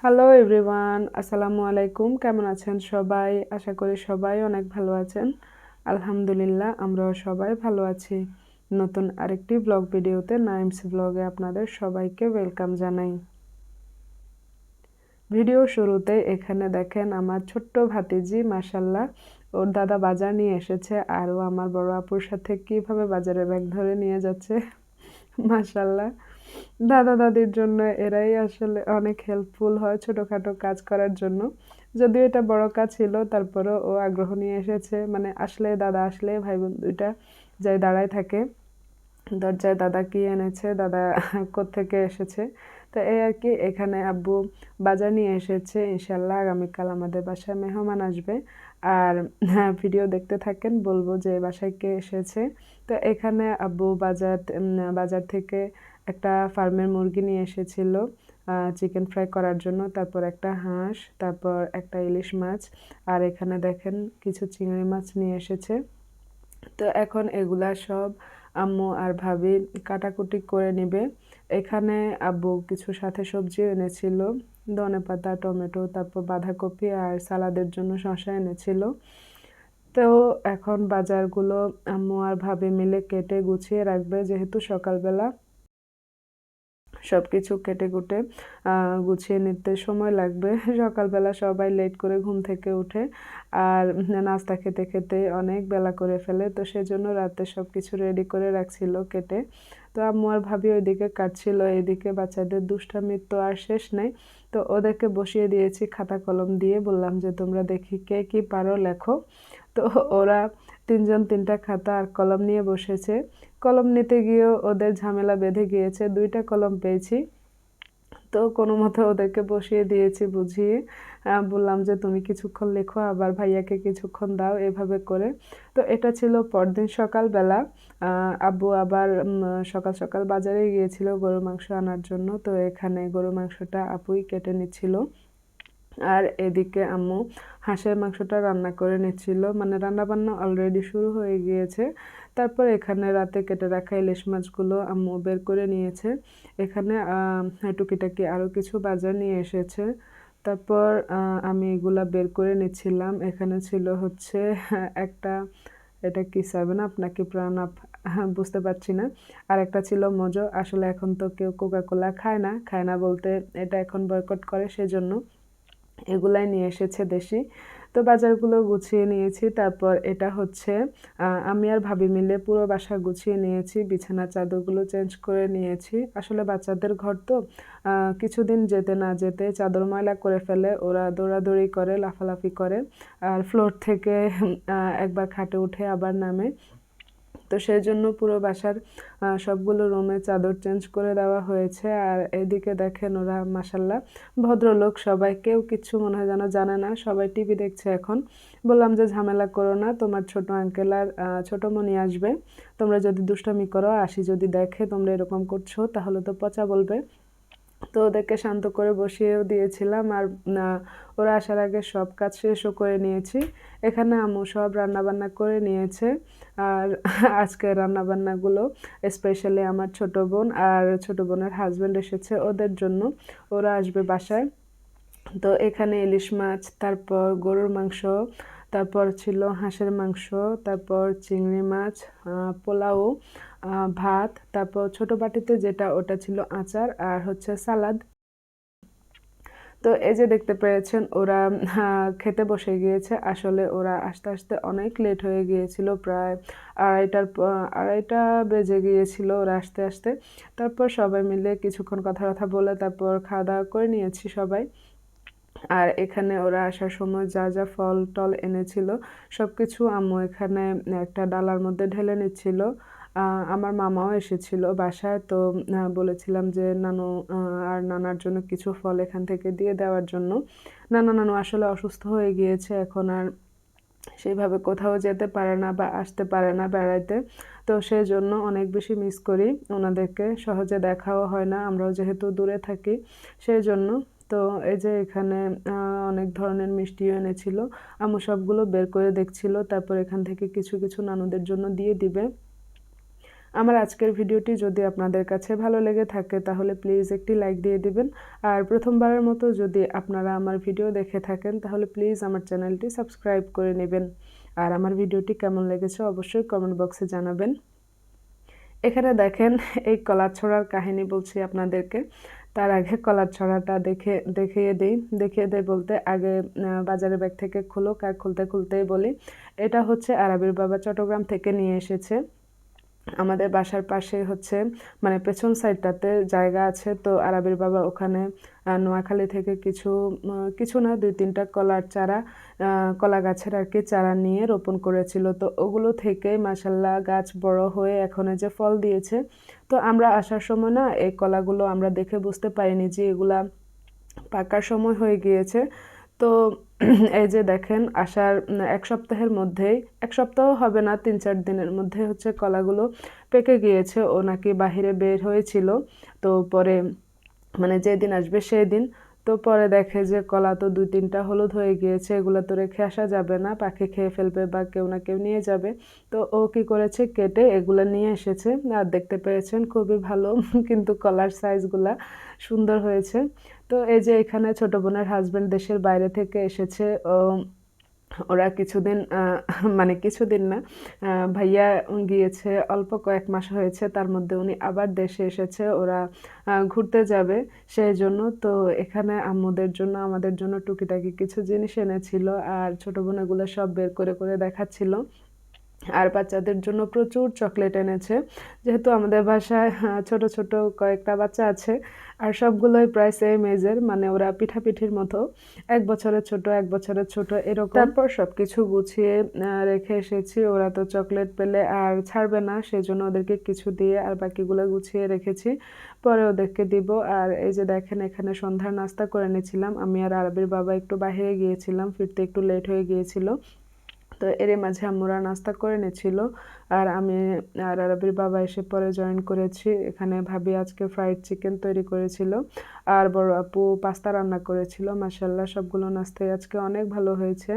Hello everyone, আসসালামু আলাইকুম। কেমন আছেন সবাই? আশা করি সবাই অনেক ভালো আছেন। আলহামদুলিল্লাহ, আমরাও সবাই ভালো আছি। নতুন আরেকটি ব্লগ ভিডিওতে নাইমস ব্লগে আপনাদের সবাইকে ওয়েলকাম জানাই। ভিডিও শুরুতে এখানে দেখেন আমার ছোট্ট ভাতিজি, মাশাল্লাহ, ওর দাদা বাজার নিয়ে এসেছে আর ও আমার বড় আপুর সাথে কিভাবে বাজারে ব্যাগ ধরে নিয়ে যাচ্ছে। মাশাল্লাহ, দাদা দাদির জন্য এরাই আসলে অনেক হেল্পফুল হয় ছোটোখাটো কাজ করার জন্য। যদিও এটা বড় কাজ ছিল, তারপরেও ও আগ্রহ নিয়ে এসেছে। মানে আসলে দাদা আসলে ভাই বোন দুইটা যাই দাঁড়ায় থাকে দরজায়, দাদা কি এনেছে, দাদা কোত্থেকে এসেছে। তো এই আর কি, এখানে আব্বু বাজার নিয়ে এসেছে। ইনশাল্লাহ আগামীকাল আমাদের বাসায় মেহমান আসবে। আর হ্যাঁ, ভিডিও দেখতে থাকেন, বলবো যে বাসায় কে এসেছে। তো এখানে আব্বু বাজার থেকে একটা ফার্মের মুরগি নিয়ে এসেছিল চিকেন ফ্রাই করার জন্য, তারপর একটা হাঁস, তারপর একটা ইলিশ মাছ, আর এখানে দেখেন কিছু চিংড়ি মাছ নিয়ে এসেছে। তো এখন এগুলা সব আম্মু আর ভাবি কাটাকুটি করে নিবে। এখানে আব্বু কিছু সাথে সবজিও এনেছিল, ধনেপাতা, টমেটো, তারপর বাঁধাকপি আর সালাদের জন্য শসা এনেছিল। তো এখন বাজারগুলো আম্মু আর ভাবি মিলে কেটে গুছিয়ে রাখবে, যেহেতু সকালবেলা সবকিছু কেটে কুটে গুছিয়ে নিতে সময় লাগবে। সকালবেলা সবাই লেট করে ঘুম থেকে উঠে আর নাস্তা খেতে খেতে অনেক বেলা করে ফেলে, তো সেজন্য রাতে সবকিছু রেডি করে রাখছিল কেটে। তো আম্মু আর ভাবি ওইদিকে কাটছিল, এদিকে বাচ্চাদের দুষ্টামির তো আর শেষ নেই। তো ওদেরকে বসিয়ে দিয়েছি খাতা কলম দিয়ে, বললাম যে তোমরা দেখি কে কি পারো লেখো। তো ওরা তিনজন তিনটা খাতা আর কলম নিয়ে বসেছে। কলম নিতে গিয়েও ওদের ঝামেলা বেঁধে গিয়েছে, দুইটা কলম পেয়েছি। তো কোনো মতে ওদেরকে বসিয়ে দিয়েছি বুঝিয়ে। বললাম যে তুমি কিছুক্ষণ লেখো, আবার ভাইয়াকে কিছুক্ষণ দাও, এভাবে করে। তো এটা ছিল পরদিন সকালবেলা। আব্বু আবার সকাল সকাল বাজারে গিয়েছিল গরুর মাংস আনার জন্য। তো এখানে গরুর মাংসটা আপুই কেটে নিচ্ছিল, আর এদিকে আম্মু হাঁসের মাংসটা রান্না করে নিচ্ছিল। মানে রান্নাবান্না অলরেডি শুরু হয়ে গিয়েছে। তারপর এখানে রাতে কেটে রাখা ইলিশ মাছগুলো আম্মু বের করে নিয়েছে। এখানে টুকিটাকি আরও কিছু বাজার নিয়ে এসেছে। তারপর আমি এগুলা বের করে নিচ্ছিলাম। এখানে ছিল হচ্ছে একটা, এটা কি 7 আপ নাকি প্রাণ আপ, বুঝতে পারছি না। আর একটা ছিল মোজো। আসলে এখন তো কেউ কোকা কোলা খায় না, খায় না বলতে এটা এখন বয়কট করে, সেজন্য এগুলাই নিয়ে এসেছে দেশি। তো বাজারগুলো গুছিয়ে নিয়েছি। তারপর এটা হচ্ছে আমি আর ভাবি মিলে পুরো বাসা গুছিয়ে নিয়েছি, বিছানার চাদরগুলো চেঞ্জ করে নিয়েছি। আসলে বাচ্চাদের ঘর তো কিছুদিন যেতে না যেতে চাদর ময়লা করে ফেলে, ওরা দৌড়াদৌড়ি করে, লাফালাফি করে, আর ফ্লোর থেকে একবার খাটে উঠে আবার নামে। তো সেই জন্য পুরো বাসার সবগুলো রুমে চাদর চেঞ্জ করে দেওয়া হয়েছে। আর এদিকে দেখেন ওরা মাসাল্লাহ ভদ্রলোক সবাই, কেউ কিচ্ছু মনে হয় যেন জানে না, সবাই টিভি দেখছে এখন। বললাম যে ঝামেলা করো না, তোমার ছোট আঙ্কেল আর ছোট মনি আসবে, তোমরা যদি দুষ্টামি করো, আসি যদি দেখে তোমরা এরকম করছো তাহলে তো পচা বলবে। তো ওদেরকে শান্ত করে বসিয়েও দিয়েছিলাম। আর ওরা আসার আগে সব কাজ শেষও করে নিয়েছি। এখানে আম্মু সব রান্নাবান্না করে নিয়েছে। আর আজকে রান্নাবান্নাগুলো স্পেশালি আমার ছোট বোন আর ছোট বোনের হাজব্যান্ড এসেছে ওদের জন্য, ওরা আসবে বাসায়। তো এখানে ইলিশ মাছ, তারপর গরুর মাংস, তারপর ছিল হাঁসের মাংস, তারপর চিংড়ি মাছ, পোলাও, ভাত, তারপর ছোট বাটিতে যেটা ওটা ছিল আচার আর হচ্ছে সালাদ। তো এই যে দেখতে পেরেছেন ওরা খেতে বসে গিয়েছে। আসলে ওরা আসতে আসতে অনেক লেট হয়ে গিয়েছিল, প্রায় আড়াইটা বেজে গিয়েছিল ওরা আসতে আসতে। তারপর সবাই মিলে কিছুক্ষণ কথা কথা বলে তারপর খাওয়া দাওয়া করে নিয়েছি সবাই। আর এখানে ওরা আসার সময় যা যা ফল টল এনেছিল সব কিছু আম্মু এখানে একটা ডালার মধ্যে ঢেলে নিচ্ছিল। আমার মামাও এসেছিল বাসায়, তো বলেছিলাম যে নানু আর নানার জন্য কিছু ফল এখান থেকে দিয়ে দেওয়ার জন্য। নানু আসলে অসুস্থ হয়ে গিয়েছে, এখন আর সেইভাবে কোথাও যেতে পারে না বা আসতে পারে না বেড়াইতে। তো সেই জন্য অনেক বেশি মিস করি ওনাদেরকে, সহজে দেখাও হয় না, আমরাও যেহেতু দূরে থাকি সেই জন্য। তো এই যে এখানে অনেক ধরনের মিষ্টিও এনেছিল, আম্মু সবগুলো বের করে দেখছিল, তারপর এখান থেকে কিছু কিছু নানুদের জন্য দিয়ে দিবে। আমার আজকের ভিডিওটি যদি আপনাদের কাছে ভালো লেগে থাকে তাহলে প্লিজ একটি লাইক দিয়ে দিবেন। আর প্রথমবারের মতো যদি আপনারা আমার ভিডিও দেখে থাকেন তাহলে প্লিজ আমার চ্যানেলটি সাবস্ক্রাইব করে নেবেন। আর আমার ভিডিওটি কেমন লেগেছে অবশ্যই কমেন্ট বক্সে জানাবেন। এখানে দেখেন এই কলার ছড়ার কাহিনী বলছি আপনাদেরকে। তার আগে কলার ছড়াটা দেখিয়ে দেই বলতে আগে বাজারের ব্যাগ থেকে খুলুক, আর খুলতেই বলি এটা হচ্ছে আরাবির বাবা চট্টগ্রাম থেকে নিয়ে এসেছে। আমাদের বাসার পাশে হচ্ছে মানে পেছন সাইডটাতে জায়গা আছে, তো আরাবির বাবা ওখানে নোয়াখালী থেকে কিছু না 2-3টা কলার চারা, কলা গাছের আর কি চারা নিয়ে রোপণ করেছিল। তো ওগুলো থেকে মাশাল্লাহ গাছ বড় হয়ে এখন যে ফল দিয়েছে। তো আমরা আসার সময় না এই কলাগুলো আমরা দেখে বুঝতে পারিনি যে এগুলা পাকার সময় হয়ে গিয়েছে। তো এই যে দেখেন আসার 1 সপ্তাহের মধ্যেই, 1 সপ্তাহ হবে না 3-4 দিনের মধ্যে হচ্ছে কলাগুলো পেকে গিয়েছে। ও নাকি বাহিরে বের হয়েছিল, তো পরে মানে যেদিন আসবে সেই দিন, তো পরে দেখে যে কলা তো 2-3টা হলুদ হয়ে গিয়েছে, এগুলো তো রেখে আসা যাবে না, পাখি খেয়ে ফেলবে বা কেউ না কেউ নিয়ে যাবে। তো ও কি করেছে কেটে এগুলো নিয়ে এসেছে, আর দেখতে পেয়েছেন খুবই ভালো কিন্তু কলার সাইজগুলা সুন্দর হয়েছে। তো এই যে এখানে ছোট বোনের হাজবেন্ড দেশের বাইরে থেকে এসেছে। ওরা কিছুদিন মানে কিছুদিন না, ভাইয়া গিয়েছে অল্প কয়েক মাস হয়েছে, তার মধ্যে উনি আবার দেশে এসেছে, ওরা ঘুরতে যাবে সেই জন্য। তো এখানে আম্মুদের জন্য আমাদের জন্য টুকিটাকি কিছু জিনিস এনেছিল, আর ছোট বোনেগুলো সব বের করে করে দেখাচ্ছিল। আর বাচ্চাদের জন্য প্রচুর চকলেট এনেছে, যেহেতু আমাদের বাসায় ছোট ছোট কয়েকটা বাচ্চা আছে, আর সবগুলোই প্রায় সেম এজের, মানে ওরা পিঠাপিঠির মতো, 1 বছরের ছোট 1 বছরের ছোট এরকম। তারপর সবকিছু গুছিয়ে রেখে এসেছি। ওরা তো চকলেট পেলে আর ছাড়বে না, সেজন্য ওদেরকে কিছু দিয়ে আর বাকিগুলো গুছিয়ে রেখেছি, পরে ওদেরকে দিব। আর এই যে দেখেন এখানে সন্ধ্যার নাস্তা করে নিয়েছিলাম আমি আর আরবির বাবা, একটু বাইরে গিয়েছিলাম, ফিরতে একটু লেট হয়ে গিয়েছিল। তো এর মাঝে আম্মুরা নাস্তা করে নিয়েছিল, আর আমি আর আরবির বাবা এসে পরে জয়েন করেছি। এখানে ভাবি আজকে ফ্রাইড চিকেন তৈরি করেছিল, আর বড় আপু পাস্তা রান্না করেছিল। মাশাল্লাহ সবগুলো নাস্তাই আজকে অনেক ভালো হয়েছে।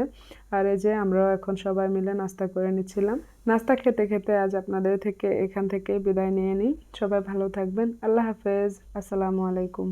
আর এই যে আমরাও এখন সবাই মিলে নাস্তা করে নিচ্ছিলাম। নাস্তা খেতে খেতে আজ আপনাদের থেকে এখান থেকে বিদায় নিয়ে নিই। সবাই ভালো থাকবেন। আল্লাহ হাফেজ। আসসালামু আলাইকুম।